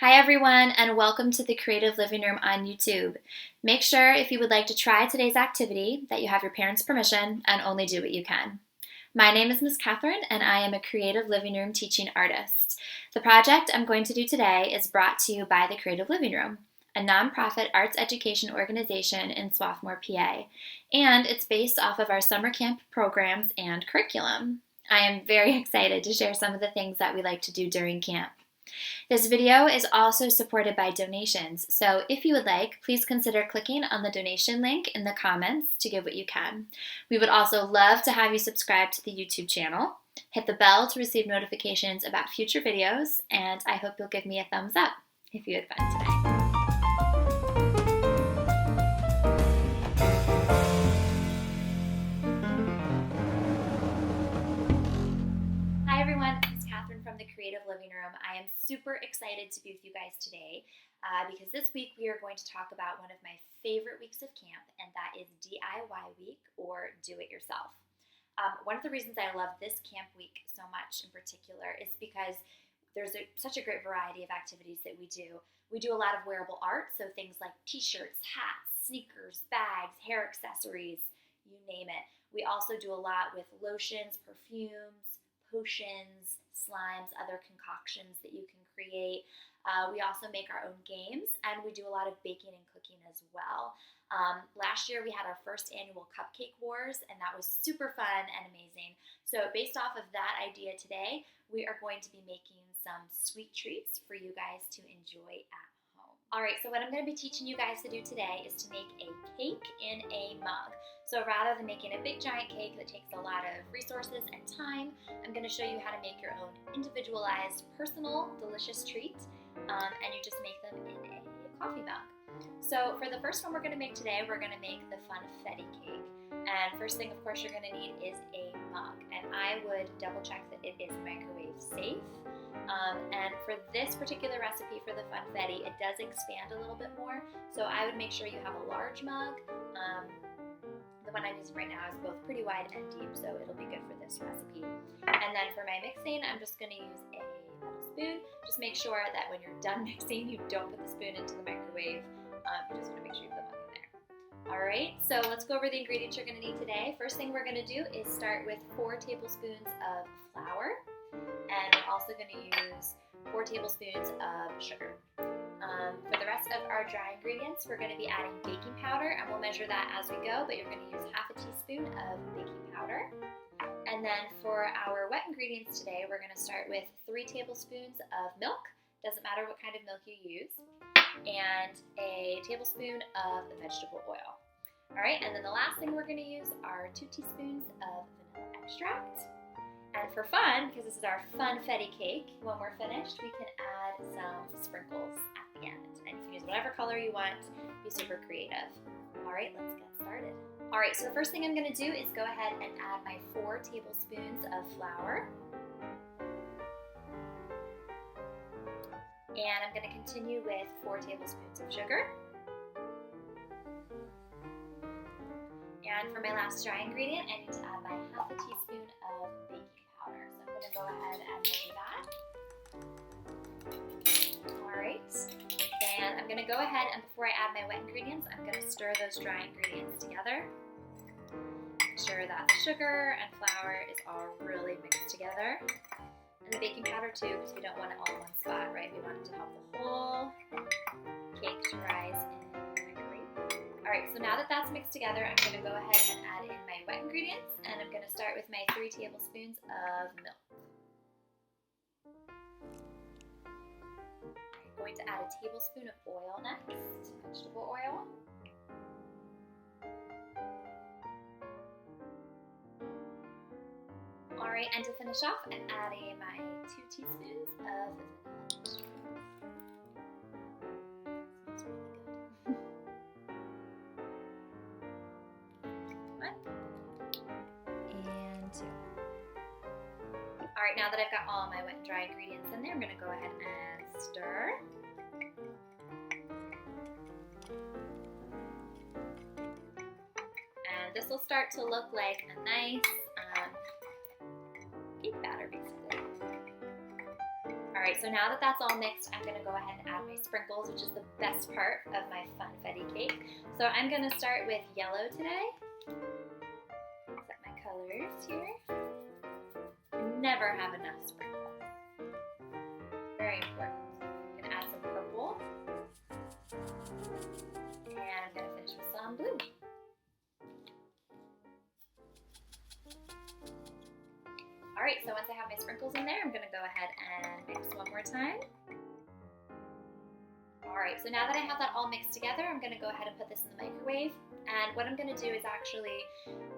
Hi everyone, and welcome to the Creative Living Room on YouTube. Make sure if you would like to try today's activity that you have your parents' permission and only do what you can. My name is Miss Catherine and I am a Creative Living Room teaching artist. The project I'm going to do today is brought to you by the Creative Living Room, a nonprofit arts education organization in Swarthmore, PA, and it's based off of our summer camp programs and curriculum. I am very excited to share some of the things that we like to do during camp. This video is also supported by donations, so if you would like, please consider clicking on the donation link in the comments to give what you can. We would also love to have you subscribe to the YouTube channel, hit the bell to receive notifications about future videos, and I hope you'll give me a thumbs up if you had fun today. Hi everyone, it's Catherine from the Creative Living Room. I am super excited to be with you guys today because this week we are going to talk about one of my favorite weeks of camp, and that is DIY week, or do it yourself. One of the reasons I love this camp week so much in particular is because there's such a great variety of activities that we do. We do a lot of wearable art, so things like t-shirts, hats, sneakers, bags, hair accessories, you name it. We also do a lot with lotions, perfumes, potions, slimes, other concoctions that you can create. We also make our own games, and we do a lot of baking and cooking as well. Last year we had our first annual Cupcake Wars, and that was super fun and amazing. So based off of that idea today, we are going to be making some sweet treats for you guys to enjoy at home. Alright, so what I'm going to be teaching you guys to do today is to make a cake in a mug. So rather than making a big giant cake that takes a lot of resources and time, I'm going to show you how to make your own individualized, personal, delicious treat, and you just make them in a coffee mug. So for the first one we're going to make today, we're going to make the Funfetti Cake. And first thing, of course, you're going to need is a mug. And I would double check that it is microwave safe. And for this particular recipe for the Funfetti, it does expand a little bit more. So I would make sure you have a large mug. The one I'm using right now is both pretty wide and deep, so it'll be good for this recipe. And then for my mixing, I'm just going to use a metal spoon. Just make sure that when you're done mixing, you don't put the spoon into the microwave. You just want to make sure you have the mug in there. Alright, so let's go over the ingredients you're going to need today. First thing we're going to do is start with 4 tablespoons of flour. And we're also going to use 4 tablespoons of sugar. For the rest of our dry ingredients, we're going to be adding baking powder, and we'll measure that as we go, but you're going to use half a teaspoon of baking powder. And then for our wet ingredients today, we're going to start with 3 tablespoons of milk, doesn't matter what kind of milk you use, and a tablespoon of vegetable oil. Alright, and then the last thing we're going to use are 2 teaspoons of vanilla extract. And for fun, because this is our Funfetti cake, when we're finished, we can add some sprinkles at the end. And you can use whatever color you want, be super creative. Alright, let's get started. Alright, so the first thing I'm going to do is go ahead and add my 4 tablespoons of flour. And I'm going to continue with 4 tablespoons of sugar. And for my last dry ingredient, I need to add my half a teaspoon of baking powder. So I'm going to go ahead and measure that. Alright, and I'm going to go ahead and before I add my wet ingredients, I'm going to stir those dry ingredients together. Make sure that the sugar and flour is all really mixed together. And the baking powder too, because we don't want it all in one spot, right? We want it to help the whole cake to rise in the microwave. Alright, so now that that's mixed together, I'm going to go ahead and add in my wet ingredients, and I'm going to start with my 3 tablespoons of milk. I'm going to add a tablespoon of oil next, vegetable oil. Alright, and to finish off, I'm adding my 2 teaspoons of vanilla extract. Smells really good. And 2. Alright, now that I've got all my wet and dry ingredients in there, I'm going to go ahead and stir. And this will start to look like a nice cake batter, basically. Alright, so now that that's all mixed, I'm going to go ahead and add my sprinkles, which is the best part of my Funfetti cake. So I'm going to start with yellow today. Set my colors here. Never have enough sprinkles. Very important. I'm going to add some purple. And I'm going to finish with some blue. Alright, so once I have my sprinkles in there, I'm going to go ahead and mix one more time. Alright, so now that I have that all mixed together, I'm going to go ahead and put this in the microwave. And what I'm going to do is actually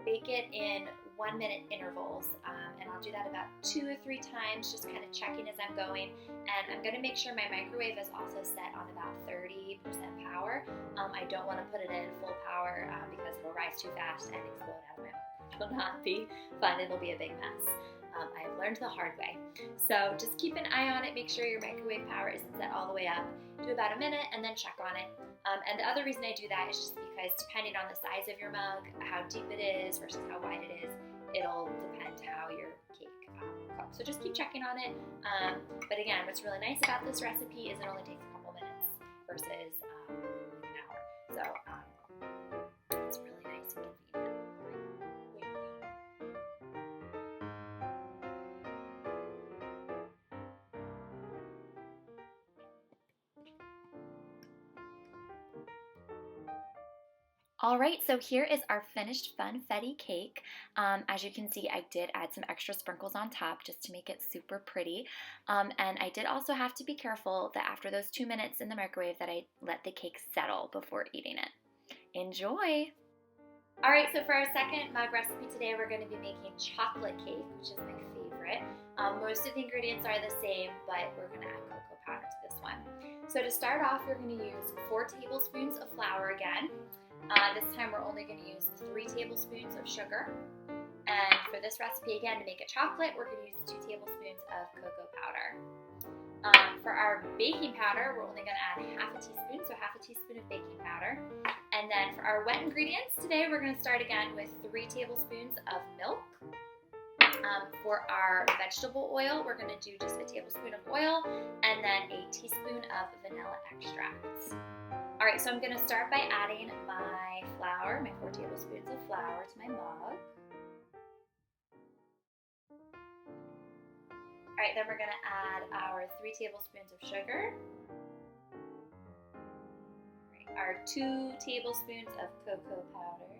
bake it in 1 minute intervals. And I'll do that about 2 or 3 times, just kind of checking as I'm going. And I'm going to make sure my microwave is also set on about 30% power. I don't want to put it in full power because it'll rise too fast and explode out of my mouth. It will not be fun, it'll be a big mess. I've learned the hard way. So just keep an eye on it, make sure your microwave power isn't set all the way up. Do about a minute and then check on it. And the other reason I do that is just because depending on the size of your mug, how deep it is versus how wide it is, it'll depend how your cake cooks. So just keep checking on it. But again, what's really nice about this recipe is it only takes a couple minutes versus like an hour. So it's really nice and convenient. All right, so here is our finished Funfetti cake. As you can see, I did add some extra sprinkles on top just to make it super pretty. And I did also have to be careful that after those 2 minutes in the microwave that I let the cake settle before eating it. Enjoy! All right, so for our second mug recipe today, we're going to be making chocolate cake, which is my favorite. Most of the ingredients are the same, but we're going to add cocoa powder to this one. So to start off, we're going to use 4 tablespoons of flour again. This time we're only going to use 3 tablespoons of sugar. And for this recipe again, to make it chocolate, we're going to use 2 tablespoons of cocoa powder. For our baking powder, we're only going to add half a teaspoon, so half a teaspoon of baking powder. And then for our wet ingredients today, we're going to start again with 3 tablespoons of milk. For our vegetable oil, we're going to do just a tablespoon of oil and then a teaspoon of vanilla extract. All right, so I'm going to start by adding my flour, my 4 tablespoons of flour to my mug. All right, then we're going to add our 3 tablespoons of sugar, our 2 tablespoons of cocoa powder,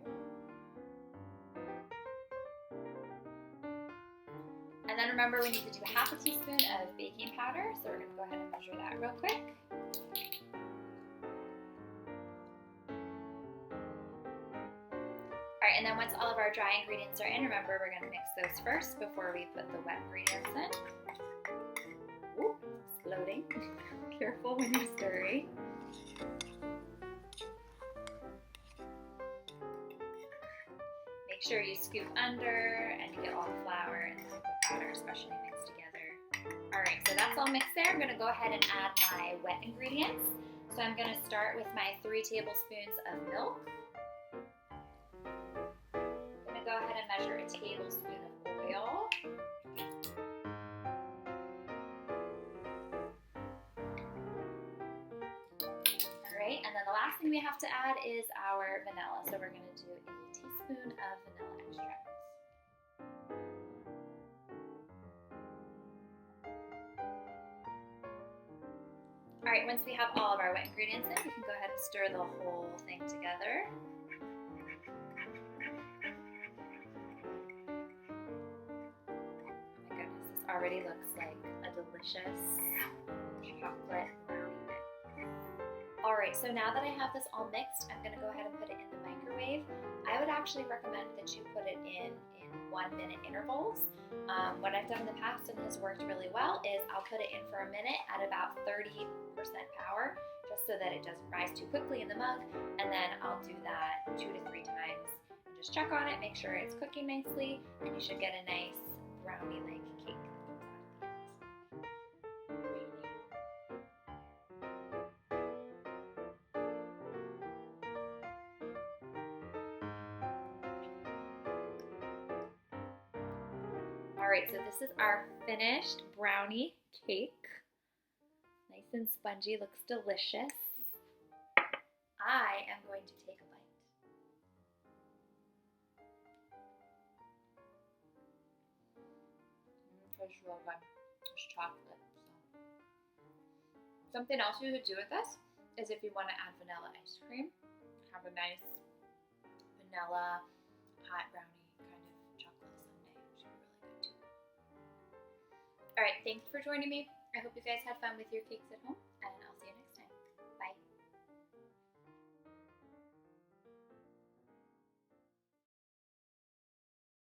and then remember we need to do half a teaspoon of baking powder, so we're going to go ahead and measure that real quick. Alright, and then once all of our dry ingredients are in, remember we're going to mix those first before we put the wet ingredients in. Ooh, it's exploding. Careful when you're stirring. Make sure you scoop under and you get all the flour and the cocoa powder especially mixed together. Alright, so that's all mixed there. I'm going to go ahead and add my wet ingredients. So I'm going to start with my 3 tablespoons of milk. Go ahead and measure a tablespoon of oil. Alright, and then the last thing we have to add is our vanilla. So we're going to do a teaspoon of vanilla extract. Alright, once we have all of our wet ingredients in, we can go ahead and stir the whole thing together. Already looks like a delicious chocolate brownie mix. Alright, so now that I have this all mixed, I'm going to go ahead and put it in the microwave. I would actually recommend that you put it in 1 minute intervals. What I've done in the past and has worked really well is I'll put it in for a minute at about 30% power, just so that it doesn't rise too quickly in the mug, and then I'll do that 2 to 3 times and just check on it, make sure it's cooking nicely, and you should get a nice brownie-like cake. Alright, so this is our finished brownie cake. and spongy, looks delicious. I am going to take a bite. Tastes real good. It's chocolate. So. Something else you could do with this is if you want to add vanilla ice cream, have a nice vanilla hot brownie kind of chocolate sundae. It should be really good too. Alright, thanks for joining me. I hope you guys had fun with your cakes at home, and I'll see you next time.